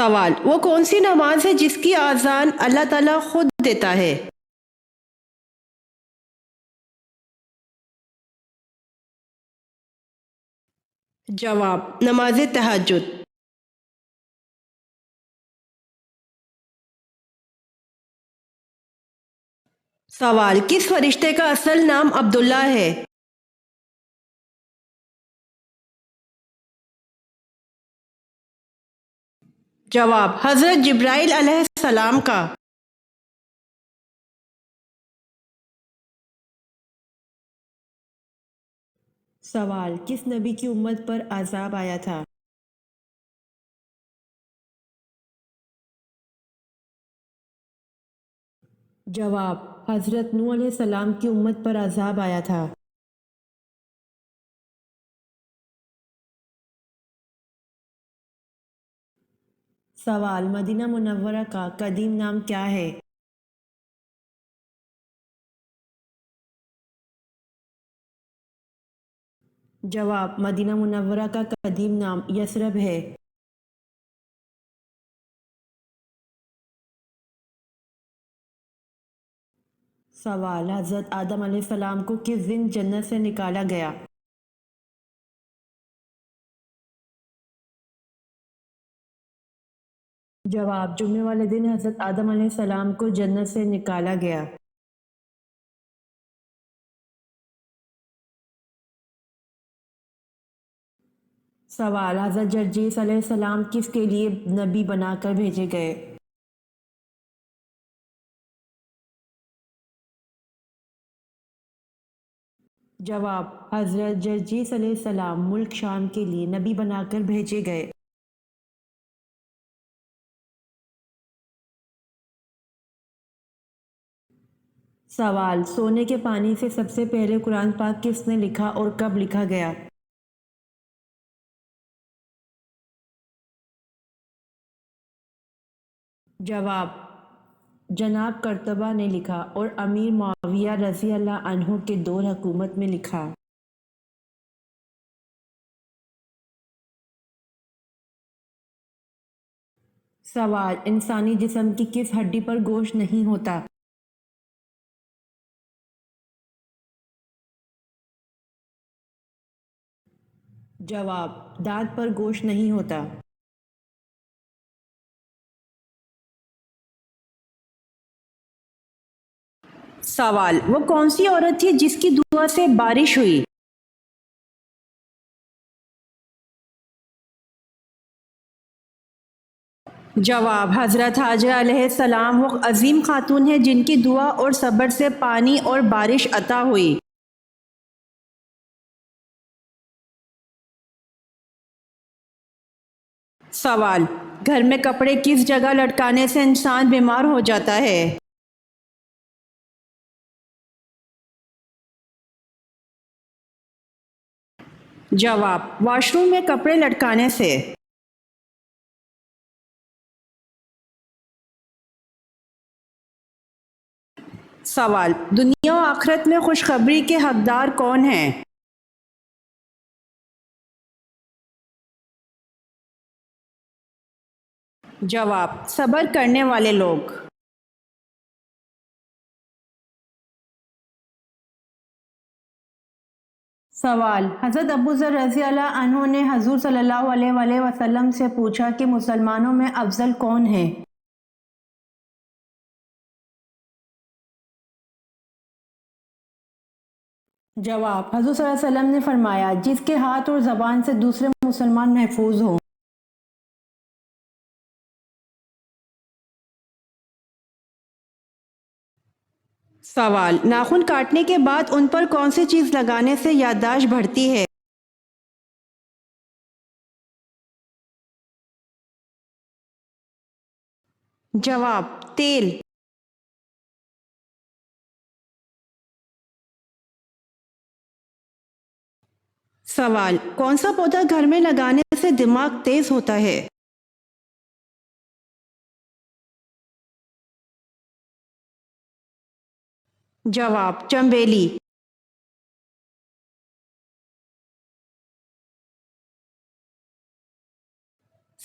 سوال: وہ کون سی نماز ہے جس کی آذان اللہ تعالیٰ خود دیتا ہے؟ جواب: نماز تہجد۔ سوال: کس فرشتے کا اصل نام عبداللہ ہے؟ جواب: حضرت جبرائیل علیہ السلام کا۔ سوال: کس نبی کی امت پر عذاب آیا تھا؟ جواب: حضرت نوح علیہ السلام کی امت پر عذاب آیا تھا۔ سوال: مدینہ منورہ کا قدیم نام کیا ہے؟ جواب: مدینہ منورہ کا قدیم نام یثرب ہے۔ سوال: حضرت آدم علیہ السلام کو کس دن جنت سے نکالا گیا؟ جواب: جمعے والے دن حضرت آدم علیہ السلام کو جنت سے نکالا گیا۔ سوال: حضرت جرجیس علیہ السلام کس کے لیے نبی بنا کر بھیجے گئے؟ جواب: حضرت جرجیس علیہ السلام ملک شام کے لیے نبی بنا کر بھیجے گئے۔ سوال: سونے کے پانی سے سب سے پہلے قرآن پاک کس نے لکھا اور کب لکھا گیا؟ جواب: جناب قرطبہ نے لکھا اور امیر معاویہ رضی اللہ عنہ کے دور حکومت میں لکھا۔ سوال: انسانی جسم کی کس ہڈی پر گوشت نہیں ہوتا؟ جواب: دانت پر گوشت نہیں ہوتا۔ سوال: وہ کون سی عورت تھی جس کی دعا سے بارش ہوئی؟ جواب: حضرت حاجرہ علیہ السلام وہ عظیم خاتون ہے جن کی دعا اور صبر سے پانی اور بارش عطا ہوئی۔ سوال: گھر میں کپڑے کس جگہ لٹکانے سے انسان بیمار ہو جاتا ہے؟ جواب: واش روم میں کپڑے لٹکانے سے۔ سوال: دنیا و آخرت میں خوشخبری کے حقدار کون ہیں؟ جواب: صبر کرنے والے لوگ۔ سوال: حضرت ابو ذر رضی اللہ عنہ نے حضور صلی اللہ علیہ وآلہ وسلم سے پوچھا کہ مسلمانوں میں افضل کون ہے؟ جواب: حضور صلی اللہ علیہ وسلم نے فرمایا جس کے ہاتھ اور زبان سے دوسرے مسلمان محفوظ ہوں۔ سوال: ناخن کاٹنے کے بعد ان پر کون سی چیز لگانے سے یادداشت بڑھتی ہے؟ جواب: تیل۔ سوال: کون سا پودا گھر میں لگانے سے دماغ تیز ہوتا ہے؟ جواب: چنبیلی۔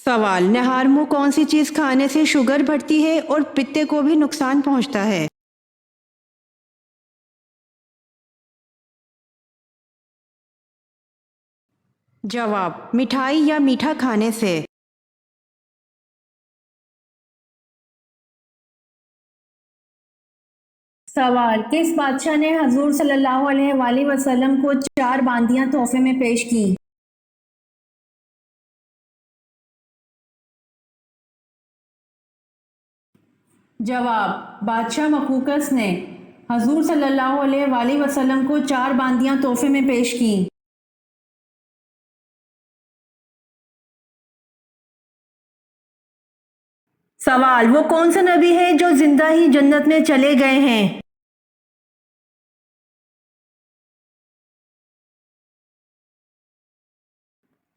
سوال، نہار منہ کون سی چیز کھانے سے شوگر بڑھتی ہے اور پتے کو بھی نقصان پہنچتا ہے؟ جواب، مٹھائی یا میٹھا کھانے سے۔ سوال، کس بادشاہ نے حضور صلی اللہ علیہ وآلہ وسلم کو 4 باندیاں تحفے میں پیش کی؟ جواب، بادشاہ مقوقس نے حضور صلی اللہ علیہ وآلہ وسلم کو 4 باندیاں تحفے میں پیش کی۔ سوال، وہ کون سے نبی ہیں جو زندہ ہی جنت میں چلے گئے ہیں؟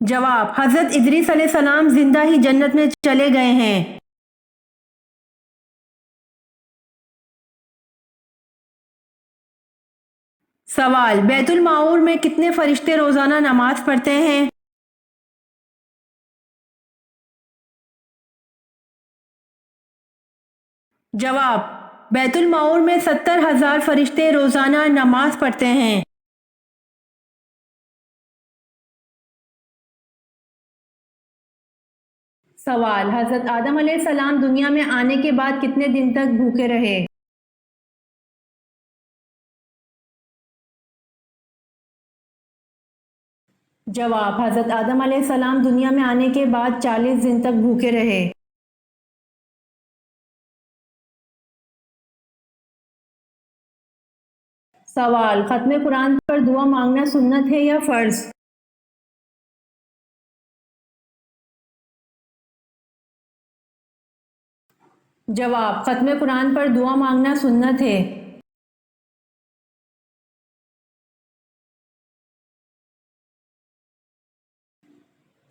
جواب، حضرت ادریس علیہ السلام زندہ ہی جنت میں چلے گئے ہیں۔ سوال، بیت المعمور میں کتنے فرشتے روزانہ نماز پڑھتے ہیں؟ جواب، بیت المعمور میں 70,000 فرشتے روزانہ نماز پڑھتے ہیں۔ سوال، حضرت آدم علیہ السلام دنیا میں آنے کے بعد کتنے دن تک بھوکے رہے؟ جواب، حضرت آدم علیہ السلام دنیا میں آنے کے بعد 40 دن تک بھوکے رہے۔ سوال، ختم قرآن پر دعا مانگنا سنت ہے یا فرض؟ جواب، ختم قرآن پر دعا مانگنا سنت ہے۔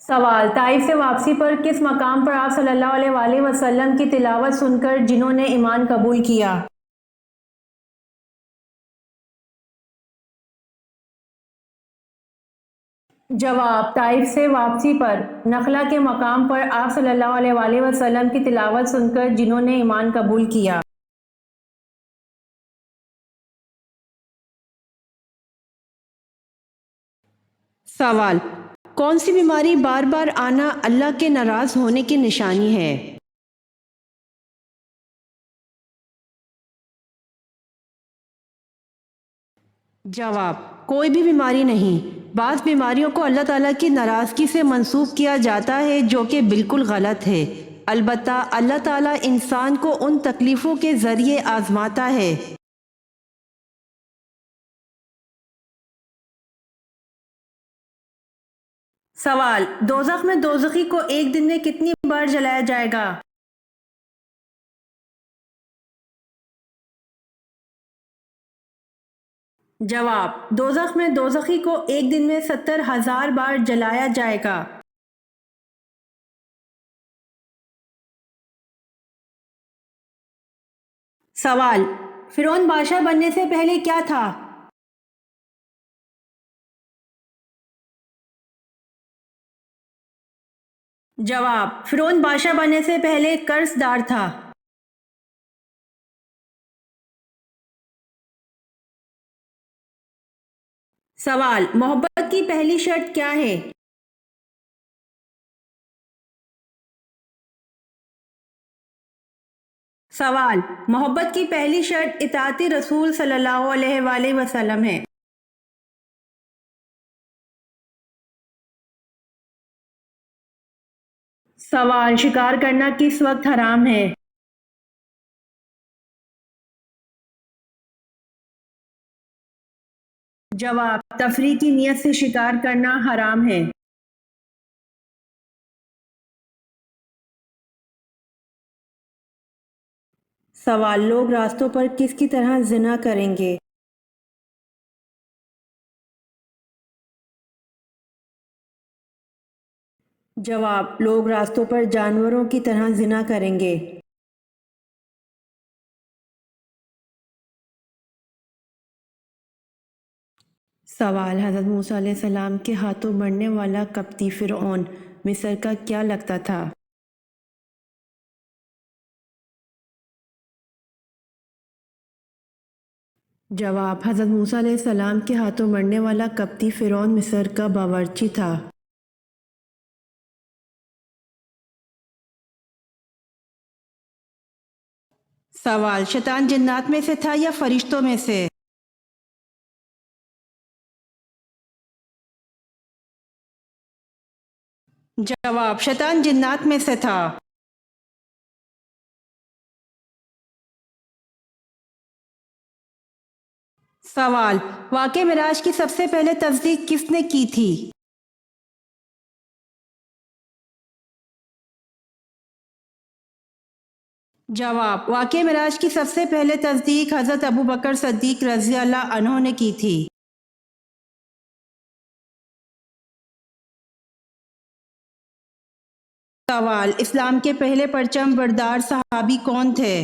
سوال، طائف سے واپسی پر کس مقام پر آپ صلی اللہ علیہ وآلہ وسلم کی تلاوت سن کر جنہوں نے ایمان قبول کیا؟ جواب، طائف سے واپسی پر نخلا کے مقام پر آپ صلی اللہ علیہ وآلہ وسلم کی تلاوت سن کر جنہوں نے ایمان قبول کیا۔ سوال، کون سی بیماری بار بار آنا اللہ کے ناراض ہونے کی نشانی ہے؟ جواب، کوئی بھی بیماری نہیں۔ بعض بیماریوں کو اللہ تعالیٰ کی ناراضگی سے منسوب کیا جاتا ہے جو کہ بالکل غلط ہے۔ البتہ اللہ تعالیٰ انسان کو ان تکلیفوں کے ذریعے آزماتا ہے۔ سوال، دوزخ میں دوزخی کو ایک دن میں کتنی بار جلایا جائے گا؟ جواب، دوزخ میں دوزخی کو ایک دن میں 70,000 بار جلایا جائے گا۔ سوال، فرعون بادشاہ بننے سے پہلے کیا تھا؟ جواب، فرعون بادشاہ بننے سے پہلے قرض دار تھا۔ سوال، محبت کی پہلی شرط کیا ہے؟ سوال، محبت کی پہلی شرط اطاعت رسول صلی اللہ علیہ وآلہ وسلم ہے۔ سوال، شکار کرنا کس وقت حرام ہے؟ جواب، تفریح کی نیت سے شکار کرنا حرام ہے۔ سوال، لوگ راستوں پر کس کی طرح زنا کریں گے؟ جواب، لوگ راستوں پر جانوروں کی طرح زنا کریں گے۔ سوال، حضرت موسیٰ علیہ السلام کے ہاتھوں مرنے والا قبطی فرعون مصر کا کیا لگتا تھا؟ جواب: حضرت موسیٰ علیہ السلام کے ہاتھوں مرنے والا قبطی فرعون مصر کا باورچی تھا۔ سوال: شیطان جنات میں سے تھا یا فرشتوں میں سے؟ جواب: شیطان جنات میں سے تھا۔ سوال: واقعہ معراج کی سب سے پہلے تصدیق کس نے کی تھی؟ جواب: واقعہ معراج کی سب سے پہلے تصدیق حضرت ابوبکر صدیق رضی اللہ عنہ نے کی تھی۔ سوال: اسلام کے پہلے پرچم بردار صحابی کون تھے؟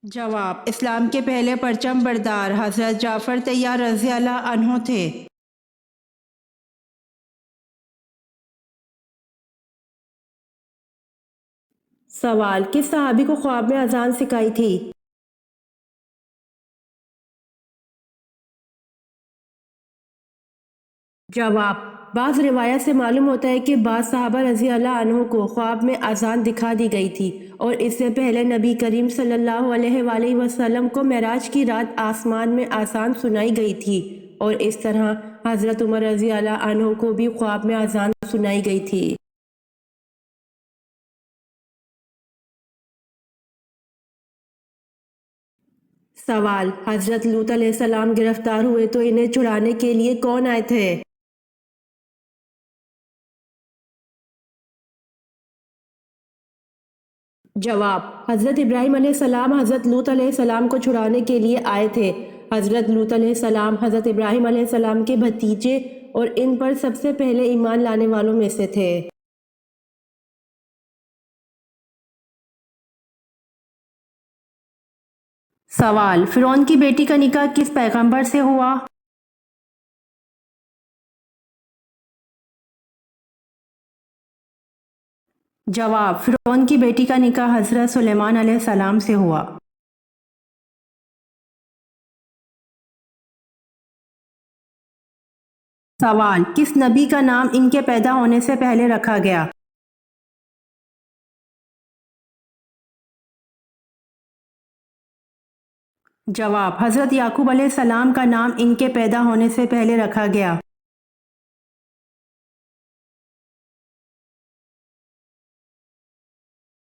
جواب: اسلام کے پہلے پرچم بردار حضرت جعفر طیار رضی اللہ عنہ تھے۔ سوال: کس صحابی کو خواب میں اذان سکھائی تھی؟ جواب: بعض روایت سے معلوم ہوتا ہے کہ بعض صحابہ رضی اللہ عنہ کو خواب میں اذان دکھا دی گئی تھی، اور اس سے پہلے نبی کریم صلی اللہ علیہ وآلہ وسلم کو معراج کی رات آسمان میں اذان سنائی گئی تھی، اور اس طرح حضرت عمر رضی اللہ عنہ کو بھی خواب میں اذان سنائی گئی تھی۔ سوال: حضرت لوط علیہ السلام گرفتار ہوئے تو انہیں چھڑانے کے لیے کون آئے تھے؟ جواب: حضرت ابراہیم علیہ السلام حضرت لوط علیہ السلام کو چھڑانے کے لیے آئے تھے۔ حضرت لوط علیہ السلام حضرت ابراہیم علیہ السلام کے بھتیجے اور ان پر سب سے پہلے ایمان لانے والوں میں سے تھے۔ سوال: فرعون کی بیٹی کا نکاح کس پیغمبر سے ہوا؟ جواب: فرعون کی بیٹی کا نکاح حضرت سلیمان علیہ السلام سے ہوا۔ سوال: کس نبی کا نام ان کے پیدا ہونے سے پہلے رکھا گیا؟ جواب: حضرت یعقوب علیہ السلام کا نام ان کے پیدا ہونے سے پہلے رکھا گیا۔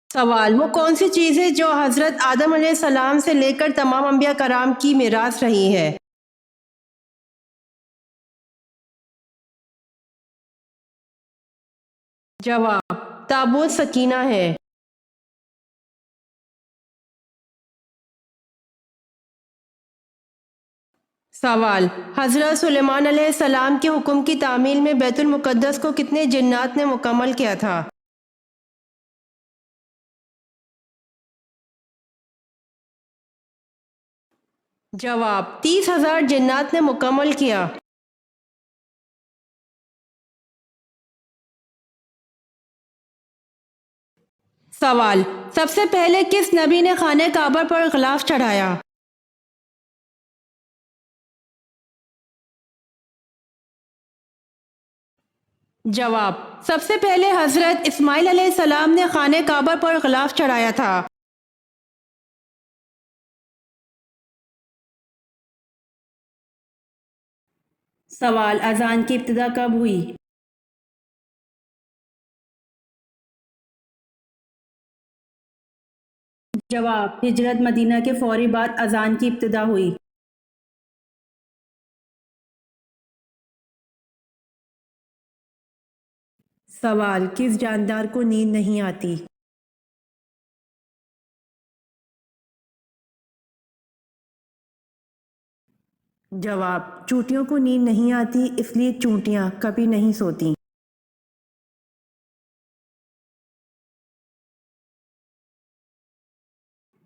سوال: وہ کون سی چیز ہے جو حضرت آدم علیہ السلام سے لے کر تمام انبیاء کرام کی میراث رہی ہے؟ جواب: تابوت سکینہ ہے۔ سوال: حضرت سلیمان علیہ السلام کے حکم کی تعمیل میں بیت المقدس کو کتنے جنات نے مکمل کیا تھا؟ جواب: 30,000 جنات نے مکمل کیا۔ سوال: سب سے پہلے کس نبی نے خانہ کعبہ پر غلاف چڑھایا؟ جواب: سب سے پہلے حضرت اسماعیل علیہ السلام نے خانہ کعبہ پر غلاف چڑھایا تھا۔ سوال: اذان کی ابتدا کب ہوئی؟ جواب: ہجرت مدینہ کے فوری بعد اذان کی ابتدا ہوئی۔ سوال: کس جاندار کو نیند نہیں آتی؟ جواب: چونٹیوں کو نیند نہیں آتی، اس لیے چونٹیاں کبھی نہیں سوتیں۔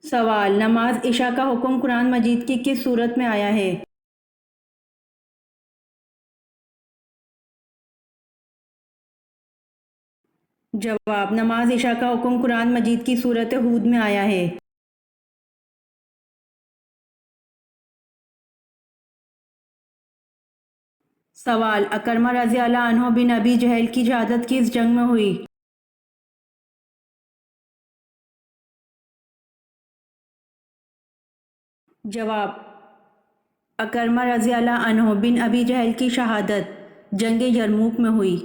سوال: نماز عشاء کا حکم قرآن مجید کی کس صورت میں آیا ہے؟ جواب: نماز عشاء کا حکم قرآن مجید کی صورت ہود میں آیا ہے۔ سوال: اکرمہ رضی اللہ عنہ بن ابی جہل کی شہادت کس جنگ میں ہوئی؟ جواب: اکرمہ رضی اللہ عنہ بن ابی جہل کی شہادت جنگ یرموک میں ہوئی۔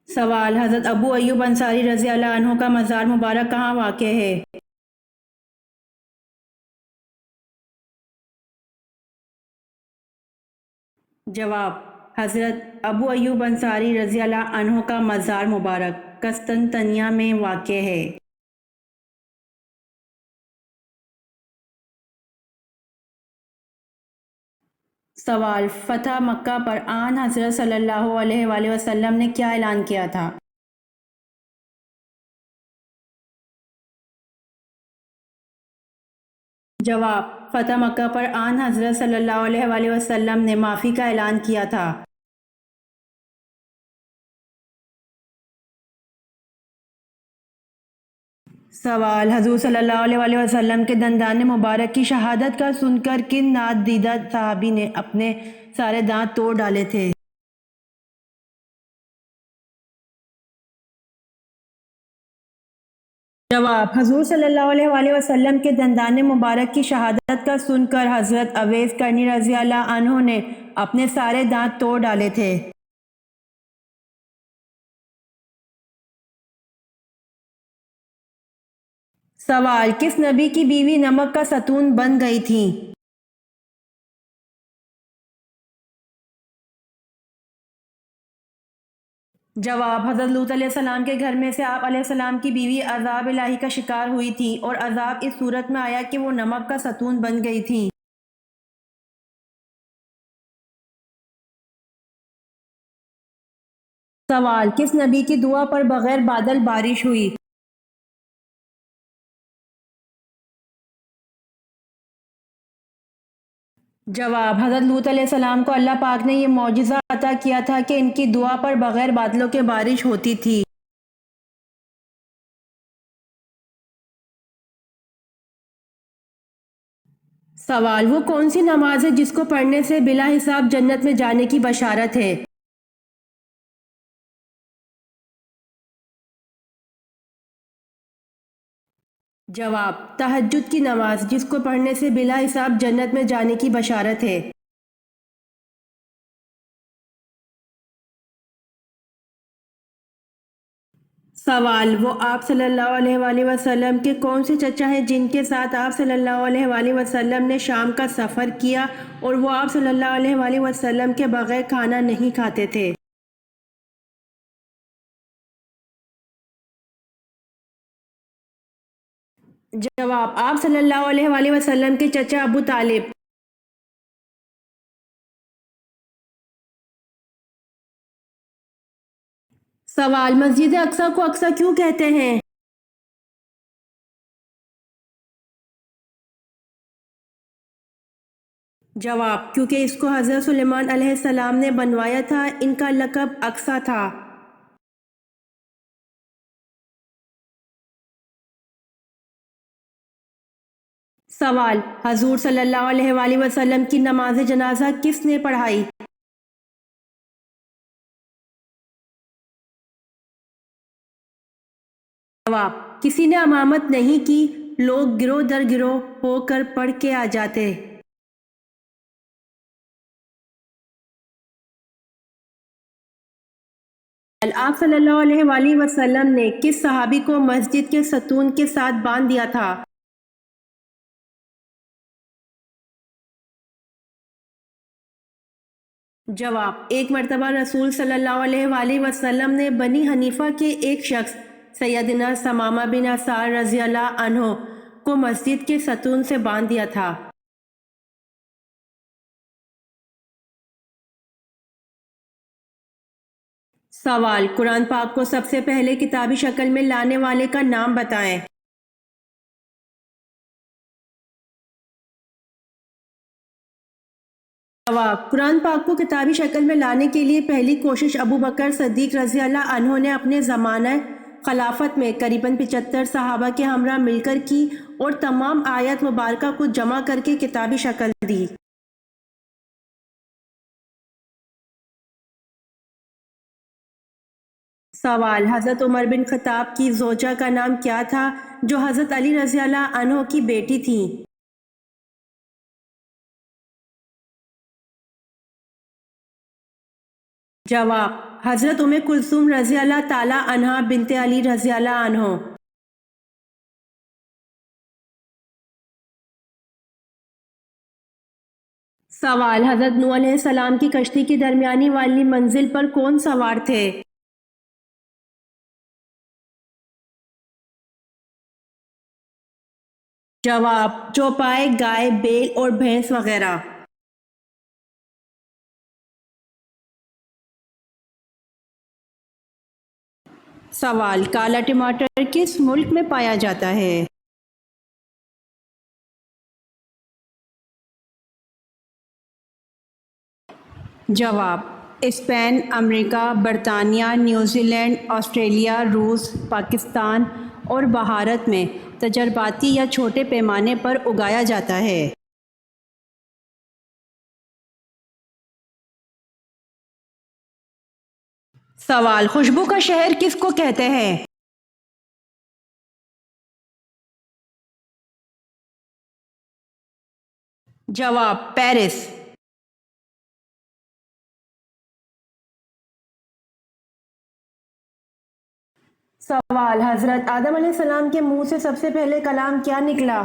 سوال: حضرت ابو ایوب انصاری رضی اللہ عنہ کا مزار مبارک کہاں واقع ہے؟ جواب: حضرت ابو ایوب انصاری رضی اللہ عنہ کا مزار مبارک قسطنطنیہ میں واقع ہے۔ سوال: فتح مکہ پر آن حضرت صلی اللہ علیہ وآلہ وسلم نے کیا اعلان کیا تھا؟ جواب: فتح مکہ پر آن حضرت صلی اللہ علیہ وآلہ وسلم نے معافی کا اعلان کیا تھا۔ سوال: حضور صلی اللہ علیہ وآلہ وسلم کے دندان مبارک کی شہادت کا سن کر کن نادیدہ صحابی نے اپنے سارے دانت توڑ ڈالے تھے؟ جواب: حضور صلی اللہ علیہ وآلہ وسلم کے دندان مبارک کی شہادت کا سن کر حضرت اویس کرنی رضی اللہ عنہ نے اپنے سارے دانت توڑ ڈالے تھے۔ سوال: کس نبی کی بیوی نمک کا ستون بن گئی تھیں؟ جواب: حضرت لوط علیہ السلام کے گھر میں سے آپ علیہ السلام کی بیوی عذاب الہی کا شکار ہوئی تھی اور عذاب اس صورت میں آیا کہ وہ نمک کا ستون بن گئی تھیں۔ سوال: کس نبی کی دعا پر بغیر بادل بارش ہوئی؟ جواب: حضرت لوط علیہ السلام کو اللہ پاک نے یہ معجزہ عطا کیا تھا کہ ان کی دعا پر بغیر بادلوں کے بارش ہوتی تھی۔ سوال: وہ کون سی نماز ہے جس کو پڑھنے سے بلا حساب جنت میں جانے کی بشارت ہے؟ جواب: تہجد کی نماز، جس کو پڑھنے سے بلا حساب جنت میں جانے کی بشارت ہے۔ سوال: وہ آپ صلی اللہ علیہ وآلہ وسلم کے کون سے چچا ہیں جن کے ساتھ آپ صلی اللہ علیہ وآلہ وسلم نے شام کا سفر کیا اور وہ آپ صلی اللہ علیہ وآلہ وسلم کے بغیر کھانا نہیں کھاتے تھے؟ جواب: آپ صلی اللہ علیہ وآلہ وسلم کے چچا ابو طالب۔ سوال: مسجد اقصی کو اقصی کیوں کہتے ہیں؟ جواب: کیونکہ اس کو حضرت سلیمان علیہ السلام نے بنوایا تھا، ان کا لقب اقصی تھا۔ سوال: حضور صلی اللہ علیہ وآلہ وسلم کی نماز جنازہ کس نے پڑھائی؟ جواب: کسی نے امامت نہیں کی، لوگ گروہ در گروہ ہو کر پڑھ کے آ جاتے۔ آپ صلی اللہ علیہ وآلہ وسلم نے کس صحابی کو مسجد کے ستون کے ساتھ باندھ دیا تھا؟ جواب: ایک مرتبہ رسول صلی اللہ علیہ وآلہ وسلم نے بنی حنیفہ کے ایک شخص سیدنا ثمامہ بن اسار رضی اللہ عنہ کو مسجد کے ستون سے باندھ دیا تھا۔ سوال: قرآن پاک کو سب سے پہلے کتابی شکل میں لانے والے کا نام بتائیں۔ جواب: جواب، قرآن پاک کو کتابی شکل میں لانے کے لیے پہلی کوشش ابو بکر صدیق رضی اللہ عنہ نے اپنے زمانہ خلافت میں قریباً 75 صحابہ کے ہمراہ مل کر کی اور تمام آیات مبارکہ کو جمع کر کے کتابی شکل دی۔ سوال، حضرت عمر بن خطاب کی زوجہ کا نام کیا تھا جو حضرت علی رضی اللہ عنہ کی بیٹی تھیں؟ جواب، حضرت ام کلثوم رضی اللہ تعالی عنہا بنت علی رضی اللہ عنہ۔ سوال، حضرت نوح علیہ السلام کی کشتی کی درمیانی والی منزل پر کون سوار تھے؟ جواب، چوپائے، گائے، بیل اور بھینس وغیرہ۔ سوال، کالا ٹماٹر کس ملک میں پایا جاتا ہے؟ جواب، اسپین، امریکہ، برطانیہ، نیوزی لینڈ، آسٹریلیا، روس، پاکستان اور بھارت میں تجرباتی یا چھوٹے پیمانے پر اگایا جاتا ہے۔ سوال، خوشبو کا شہر کس کو کہتے ہیں؟ جواب، پیرس۔ سوال، حضرت آدم علیہ السلام کے منہ سے سب سے پہلے کلام کیا نکلا؟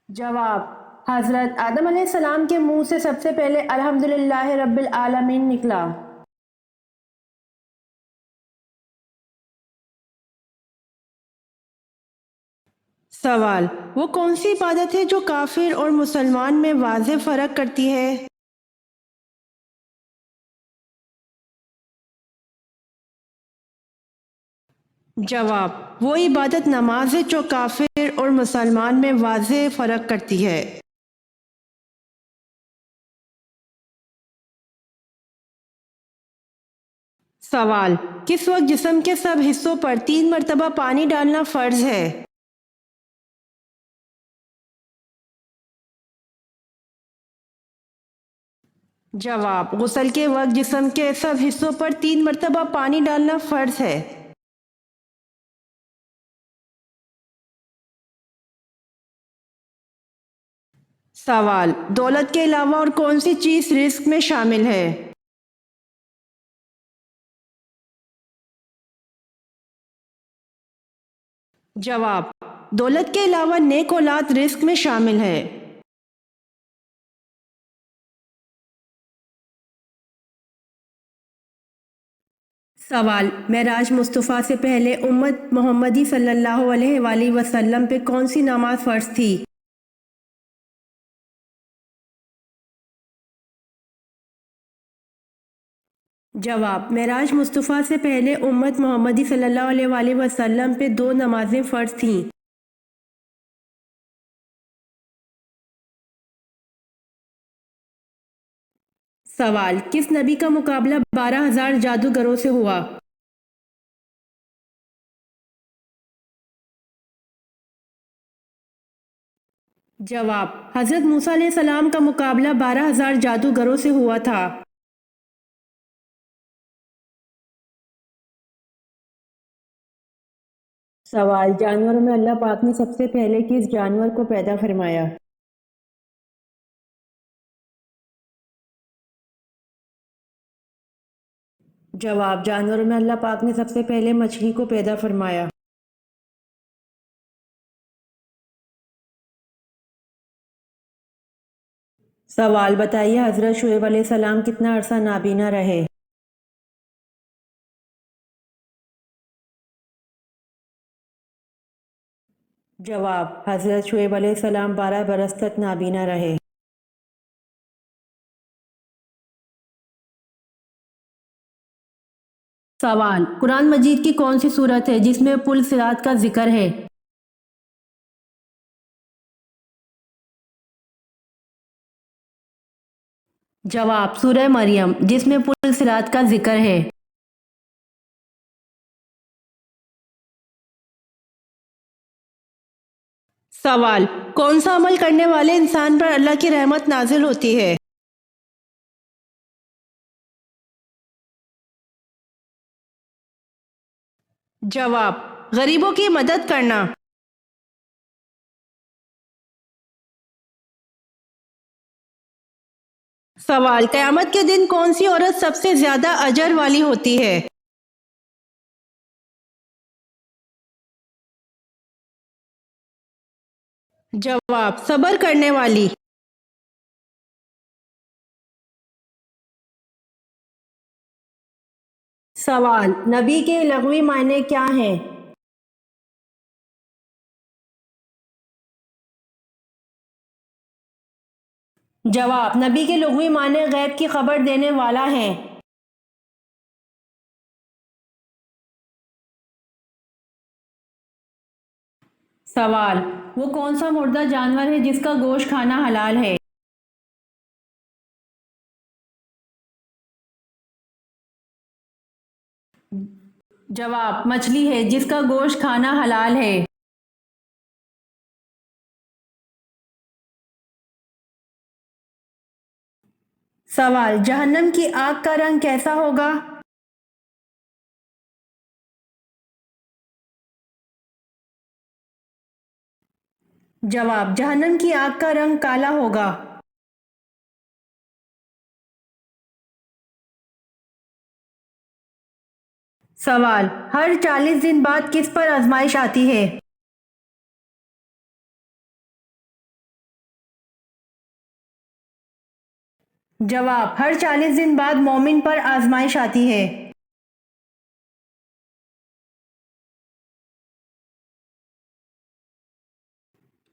جواب، حضرت آدم علیہ السلام کے منہ سے سب سے پہلے الحمدللہ رب العالمین نکلا۔ سوال، وہ کون سی عبادت ہے جو کافر اور مسلمان میں واضح فرق کرتی ہے؟ جواب، وہ عبادت نماز ہے جو کافر اور مسلمان میں واضح فرق کرتی ہے۔ سوال، کس وقت جسم کے سب حصوں پر 3 مرتبہ پانی ڈالنا فرض ہے؟ جواب، غسل کے وقت جسم کے سب حصوں پر 3 مرتبہ پانی ڈالنا فرض ہے۔ سوال، دولت کے علاوہ اور کون سی چیز رزق میں شامل ہے؟ جواب، دولت کے علاوہ نیک اولاد رزق میں شامل ہے۔ سوال، معراج مصطفیٰ سے پہلے امت محمدی صلی اللہ علیہ وآلہ وسلم پہ کون سی نماز فرض تھی؟ جواب، معراج مصطفیٰ سے پہلے امت محمدی صلی اللہ علیہ وآلہ وسلم پہ 2 نمازیں فرض تھیں۔ سوال، کس نبی کا مقابلہ 12,000 جادوگروں سے ہوا؟ جواب، حضرت موسیٰ علیہ السلام کا مقابلہ 12,000 جادوگروں سے ہوا تھا۔ سوال، جانوروں میں اللہ پاک نے سب سے پہلے کس جانور کو پیدا فرمایا؟ جواب، جانوروں میں اللہ پاک نے سب سے پہلے مچھلی کو پیدا فرمایا۔ سوال، بتائیے حضرت شعیب علیہ السلام کتنا عرصہ نابینا رہے؟ جواب، حضرت شعیب علیہ السلام 12 برس تک نابینا رہے۔ سوال، قرآن مجید کی کون سی صورت ہے جس میں پل صراط کا ذکر ہے؟ جواب سورہ مریم جس میں پل صراط کا ذکر ہے۔ سوال، کون سا عمل کرنے والے انسان پر اللہ کی رحمت نازل ہوتی ہے؟ جواب، غریبوں کی مدد کرنا۔ سوال، قیامت کے دن کون سی عورت سب سے زیادہ اجر والی ہوتی ہے؟ جواب، صبر کرنے والی۔ سوال، نبی کے لغوی معنی کیا ہیں؟ جواب، نبی کے لغوی معنی غیب کی خبر دینے والا ہیں۔ سوال، وہ کون سا مردہ جانور ہے جس کا گوشت کھانا حلال ہے؟ جواب، مچھلی ہے جس کا گوشت کھانا حلال ہے۔ سوال، جہنم کی آگ کا رنگ کیسا ہوگا؟ جواب، جہنم کی آگ کا رنگ کالا ہوگا۔ سوال، ہر 40 دن بعد کس پر آزمائش آتی ہے؟ جواب، ہر 40 دن بعد مومن پر آزمائش آتی ہے۔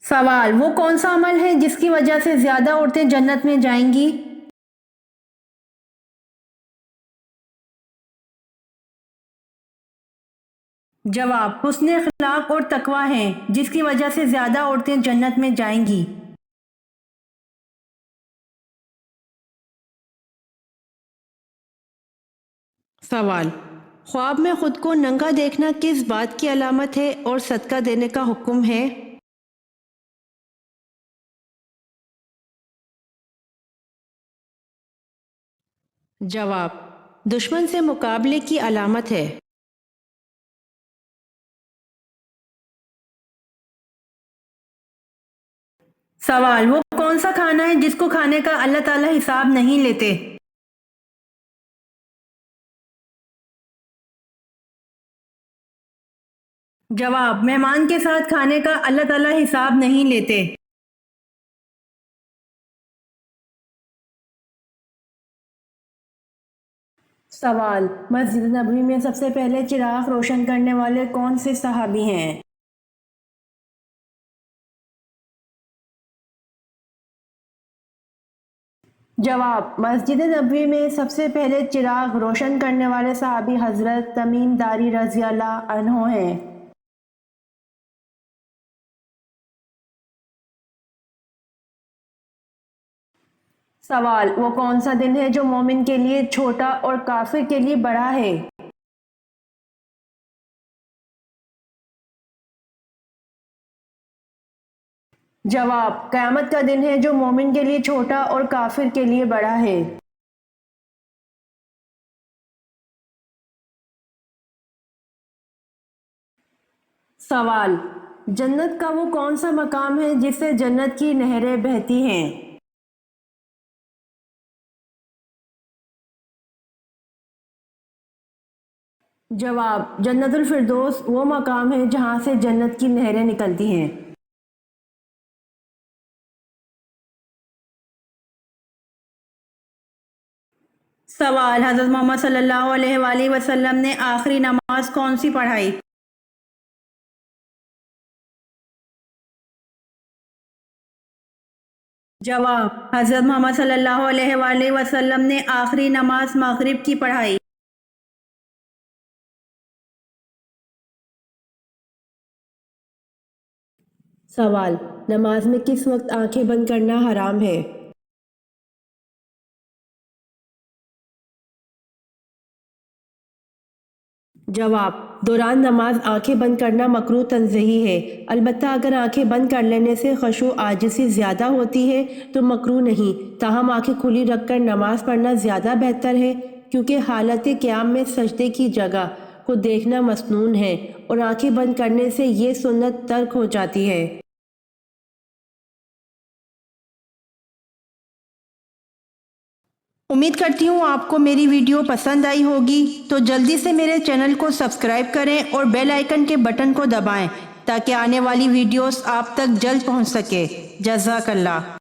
سوال، وہ کون سا عمل ہے جس کی وجہ سے زیادہ عورتیں جنت میں جائیں گی؟ جواب، حسن اخلاق اور تقوی ہیں جس کی وجہ سے زیادہ عورتیں جنت میں جائیں گی۔ سوال، خواب میں خود کو ننگا دیکھنا کس بات کی علامت ہے اور صدقہ دینے کا حکم ہے؟ جواب، دشمن سے مقابلے کی علامت ہے۔ سوال، وہ کون سا کھانا ہے جس کو کھانے کا اللہ تعالیٰ حساب نہیں لیتے؟ جواب، مہمان کے ساتھ کھانے کا اللہ تعالیٰ حساب نہیں لیتے۔ سوال، مسجد نبوی میں سب سے پہلے چراغ روشن کرنے والے کون سے صحابی ہیں؟ جواب، مسجد نبوی میں سب سے پہلے چراغ روشن کرنے والے صحابی حضرت تمیم داری رضی اللہ عنہ ہیں۔ سوال، وہ کون سا دن ہے جو مومن کے لیے چھوٹا اور کافر کے لیے بڑا ہے؟ جواب، قیامت کا دن ہے جو مومن کے لیے چھوٹا اور کافر کے لیے بڑا ہے۔ سوال، جنت کا وہ کون سا مقام ہے جس سے جنت کی نہریں بہتی ہیں؟ جواب، جنت الفردوس وہ مقام ہے جہاں سے جنت کی نہریں نکلتی ہیں۔ سوال، حضرت محمد صلی اللہ علیہ وآلہ وسلم نے آخری نماز کون سی پڑھائی؟ جواب، حضرت محمد صلی اللہ علیہ وآلہ وسلم نے آخری نماز مغرب کی پڑھائی۔ سوال، نماز میں کس وقت آنکھیں بند کرنا حرام ہے؟ جواب: دوران نماز آنکھیں بند کرنا مکروہ تنزیہی ہے، البتہ اگر آنکھیں بند کر لینے سے خشوع عاجزی زیادہ ہوتی ہے تو مکروہ نہیں، تاہم آنکھیں کھلی رکھ کر نماز پڑھنا زیادہ بہتر ہے، کیونکہ حالت قیام میں سجدے کی جگہ کو دیکھنا مسنون ہے اور آنکھیں بند کرنے سے یہ سنت ترک ہو جاتی ہے۔ امید کرتی ہوں آپ کو میری ویڈیو پسند آئی ہوگی، تو جلدی سے میرے چینل کو سبسکرائب کریں اور بیل آئیکن کے بٹن کو دبائیں تاکہ آنے والی ویڈیوز آپ تک جلد پہنچ سکے۔ جزاک اللہ۔